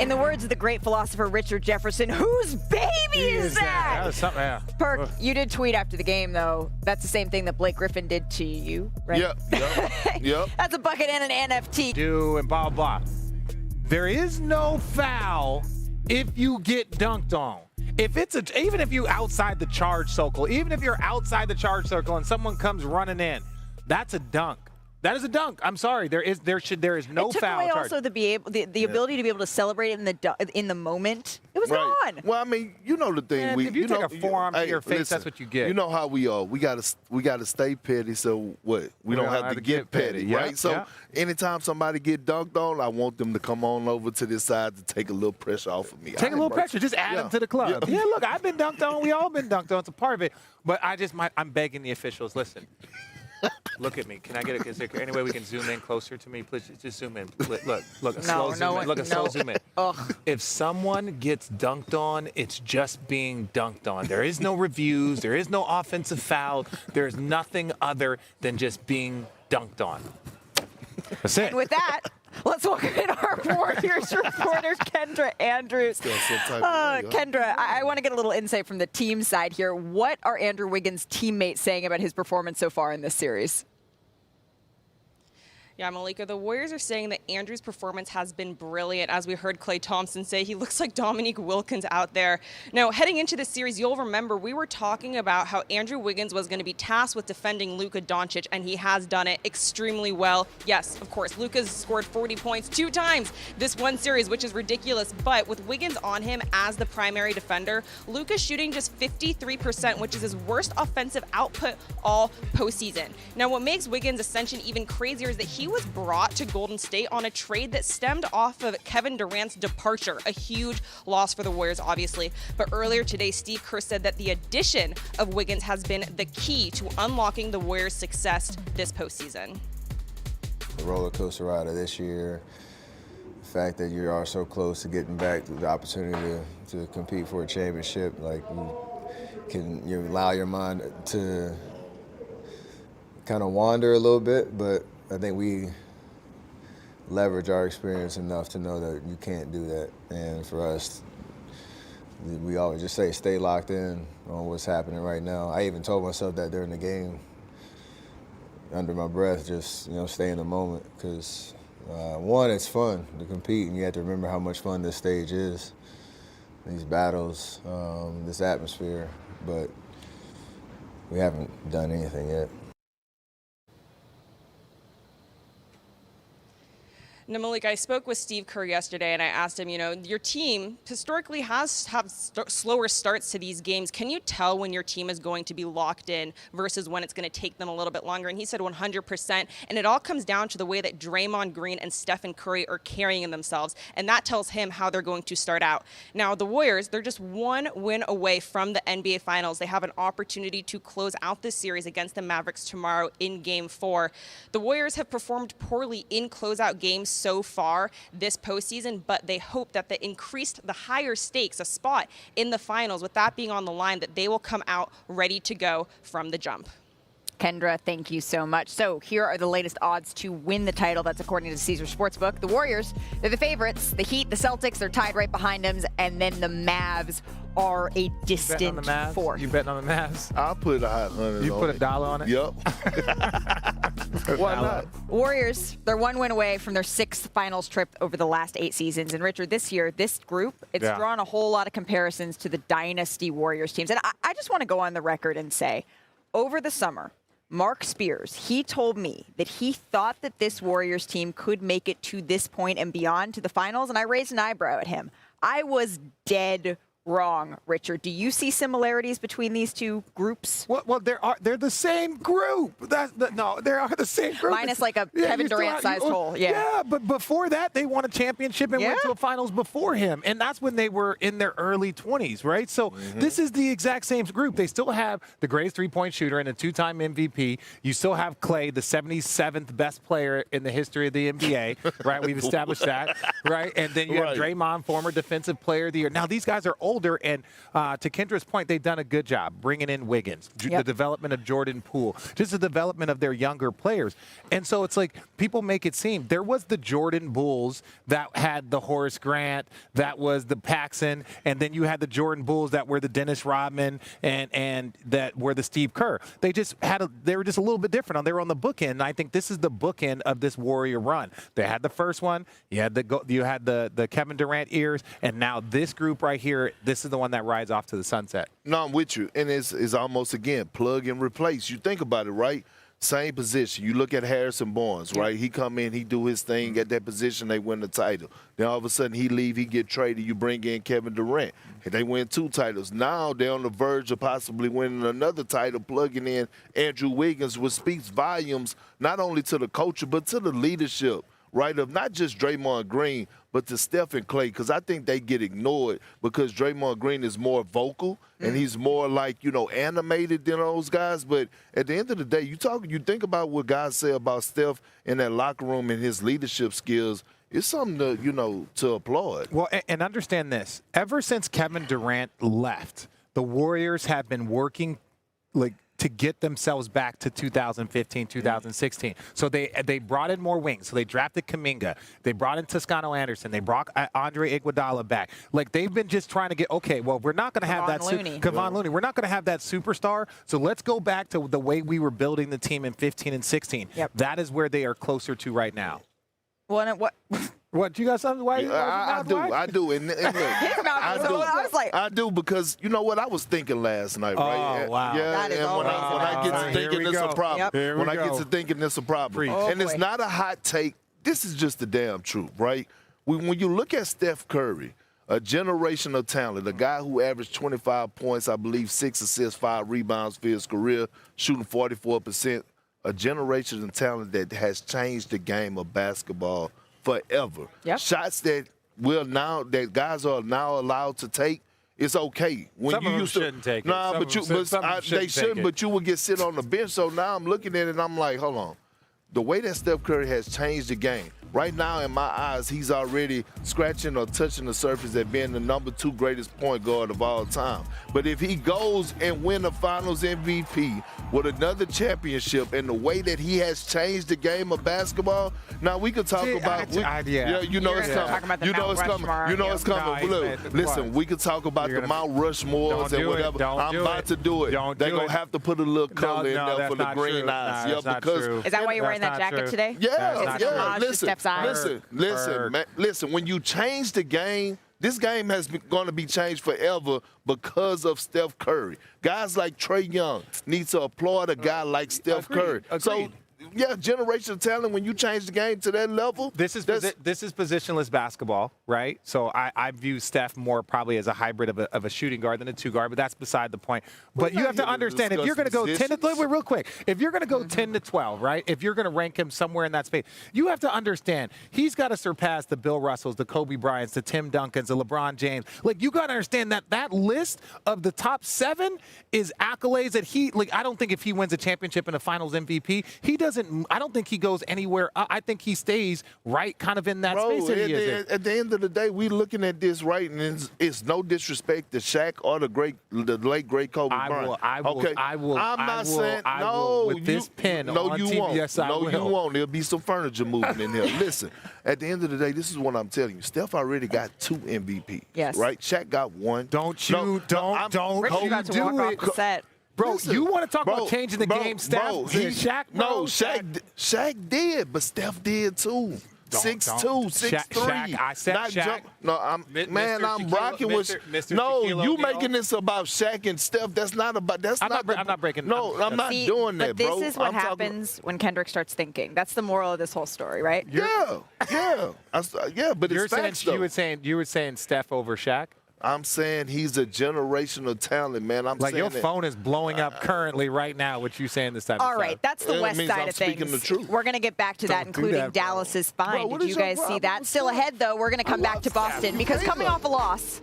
In the words of the great philosopher Richard Jefferson, whose baby is that? That was something, yeah. Perk, you did tweet after the game, though. That's the same thing that Blake Griffin did to you, right? Yep. That's a bucket and an NFT. And blah, blah, blah. There is no foul if you get dunked on. Even if you outside the charge circle, even if you're outside the charge circle and someone comes running in, that's a dunk. That is a dunk. I'm sorry. There is no foul charge. It took away also the ability to be able to celebrate it in the moment. It was gone. Well, I mean, you know the thing. If you take a forearm to your face, that's what you get. You know how we are. We gotta stay petty. So what? We don't have to get petty, right? So anytime somebody get dunked on, I want them to come on over to this side to take a little pressure off of me. Take a little pressure. Just add them to the club. Yeah, look, I've been dunked on. We all been dunked on. It's a part of it. But I'm begging the officials. Listen. Look at me. Can I get is there any way we can zoom in closer to me? Please just zoom in. Look, a slow zoom in. Look, a slow zoom in. If someone gets dunked on, it's just being dunked on. There is no reviews. There is no offensive foul. There is nothing other than just being dunked on. That's it. And with that, let's welcome in our Warriors reporter, Kendra Andrews. Kendra, I want to get a little insight from the team side here. What are Andrew Wiggins' teammates saying about his performance so far in this series? Yeah, Malika, the Warriors are saying that Andrew's performance has been brilliant. As we heard Klay Thompson say, he looks like Dominique Wilkins out there. Now, heading into the series, you'll remember we were talking about how Andrew Wiggins was going to be tasked with defending Luka Doncic, and he has done it extremely well. Yes, of course, Luka's scored 40 points 2 times this one series, which is ridiculous. But with Wiggins on him as the primary defender, Luka's shooting just 53%, which is his worst offensive output all postseason. Now, what makes Wiggins' ascension even crazier is that he was brought to Golden State on a trade that stemmed off of Kevin Durant's departure, a huge loss for the Warriors, obviously. But earlier today, Steve Kerr said that the addition of Wiggins has been the key to unlocking the Warriors' success this postseason. The roller coaster ride of this year, the fact that you are so close to getting back to the opportunity to compete for a championship, like you allow your mind to kind of wander a little bit, but I think we leverage our experience enough to know that you can't do that. And for us, we always just say stay locked in on what's happening right now. I even told myself that during the game, under my breath, just stay in the moment. Because one, it's fun to compete, and you have to remember how much fun this stage is, these battles, this atmosphere. But we haven't done anything yet. Now, Malik, I spoke with Steve Kerr yesterday, and I asked him, your team historically has slower starts to these games. Can you tell when your team is going to be locked in versus when it's going to take them a little bit longer? And he said 100%. And it all comes down to the way that Draymond Green and Stephen Curry are carrying themselves, and that tells him how they're going to start out. Now, the Warriors, they're just one win away from the NBA Finals. They have an opportunity to close out this series against the Mavericks tomorrow in Game 4. The Warriors have performed poorly in closeout games so far this postseason, but they hope that the higher stakes, a spot in the finals, with that being on the line, that they will come out ready to go from the jump. Kendra, thank you so much. So here are the latest odds to win the title. That's according to Caesar Sportsbook. The Warriors, they're the favorites. The Heat, the Celtics, they're tied right behind them. And then the Mavs are a distant fourth. You betting on the Mavs? I'll put a hot $100 You put $1 on it? Yep. Why not? Warriors, they're one win away from their 6th finals trip over the last 8 seasons. And Richard, this year, this group, it's drawn a whole lot of comparisons to the Dynasty Warriors teams. And I just want to go on the record and say, over the summer, Mark Spears, he told me that he thought that this Warriors team could make it to this point and beyond to the finals, and I raised an eyebrow at him. I was dead wrong, Richard. Do you see similarities between these two groups? Well, they're the same group. No, they are the same group. Minus like a Kevin Durant-sized hole. Yeah, but before that, they won a championship and went to a finals before him. And that's when they were in their early 20s, right? So this is the exact same group. They still have the greatest three-point shooter and a 2-time MVP. You still have Klay, the 77th best player in the history of the NBA, right? We've established that, right? And then you have Draymond, former defensive player of the year. Now, these guys are old. older. And to Kendra's point, they've done a good job bringing in Wiggins, the development of Jordan Poole, just the development of their younger players. And so it's like people make it seem there was the Jordan Bulls that had the Horace Grant, that was the Paxson, and then you had the Jordan Bulls that were the Dennis Rodman and that were the Steve Kerr. They just they were just a little bit different. They were on the bookend. And I think this is the bookend of this Warrior run. They had the first one. You had the Kevin Durant ears, and now this group right here. This is the one that rides off to the sunset. No, I'm with you, and it's almost again plug and replace. You think about it, right? Same position. You look at Harrison Barnes, right? He come in, he do his thing at that position, they win the title. Then all of a sudden he leave, he get traded, you bring in Kevin Durant. They win 2 titles. Now they're on the verge of possibly winning another title, plugging in Andrew Wiggins, which speaks volumes not only to the culture but to the leadership, right, of not just Draymond Green, but to Steph and Klay, because I think they get ignored because Draymond Green is more vocal and he's more like, animated than those guys. But at the end of the day, you think about what guys say about Steph in that locker room and his leadership skills. It's something to, to applaud. Well, and understand this. Ever since Kevin Durant left, the Warriors have been working to get themselves back to 2015, 2016. So they brought in more wings. So they drafted Kuminga. They brought in Toscano Anderson. They brought Andre Iguodala back. They've been just trying to get, okay, well, we're not going to have that. Kevon Looney. We're not going to have that superstar. So let's go back to the way we were building the team in 15 and 16. Yep. That is where they are closer to right now. Well, and what? What, you got something? Why? I do. And look, I do because you know what? I was thinking last night, right? Oh, wow. Yeah, that is and when I get to thinking, it's a problem. Yep. When I get to thinking, it's a problem. And it's not a hot take. This is just the damn truth, right? When you look at Steph Curry, a generational talent, a guy who averaged 25 points, I believe 6 assists, 5 rebounds for his career, shooting 44%, a generational talent that has changed the game of basketball forever. Yep. Shots that guys are now allowed to take, it's okay. When Some you of them used to, shouldn't take it. nah, Some but of them they shouldn't. But you would get sit on the bench. So now I'm looking at it and I'm like, hold on. The way that Steph Curry has changed the game. Right now, in my eyes, he's already scratching or touching the surface at being the number 2 greatest point guard of all time. But if he goes and win the Finals MVP with another championship and the way that he has changed the game of basketball, now we could talk about. It's coming. You know it's coming. Look, listen, we could talk about the Mount Rushmores and whatever. I'm about to do it. They're going to have to put a little color in there for the green eyes. Yeah, because is that why you're wearing that jacket today? Yeah. Listen. Listen. When you change the game, this game has going to be changed forever because of Steph Curry. Guys like Trae Young need to applaud a guy like Steph Curry. Agreed. Yeah, generational talent. When you change the game to that level, this is positionless basketball, right? So I view Steph more probably as a hybrid of a shooting guard than a 2 guard, but that's beside the point. But you have to understand, if you're going to go 10 to real quick, if you're going to go 10 to 12, right? If you're going to rank him somewhere in that space, you have to understand he's got to surpass the Bill Russells, the Kobe Bryants, the Tim Duncans, the LeBron James. You got to understand that list of the top 7 is accolades that I don't think if he wins a championship and a Finals MVP, I don't think he goes anywhere. I think he stays right kind of in that space that he is in. At the end of the day, we looking at this right, and it's no disrespect to Shaq or the late great Kobe Bryant. I will. I'm not saying no. With this pen no, on you TV, won't. yes, I will. No, you won't. There'll be some furniture moving in here. Listen, at the end of the day, this is what I'm telling you. Steph already got 2 MVP. Yes. Right? Shaq got 1. Don't Richard got to walk off the set. Bro, Listen, you want to talk about changing the game, Steph? Shaq, bro. Shaq did, but Steph did too. 6'2", 6'3". Shaq, I said not Shaq. I'm rocking with. Mr. No, Shaquille you O'Neal. making this about Shaq and Steph. That's not about. I'm not breaking. No, I'm not doing that, bro. But this is what happens when Kendrick starts thinking. That's the moral of this whole story, right? Yeah. But You're it's facts, though. you were saying Steph over Shaq? I'm saying he's a generational talent, man. I'm saying your phone is blowing up currently right now. What you saying this time? All right, that's the west side of things. The truth. We're going to get back to that, including Dallas's fine. Did you guys see that? Still ahead, though. We're going to come back to Boston because coming off a loss.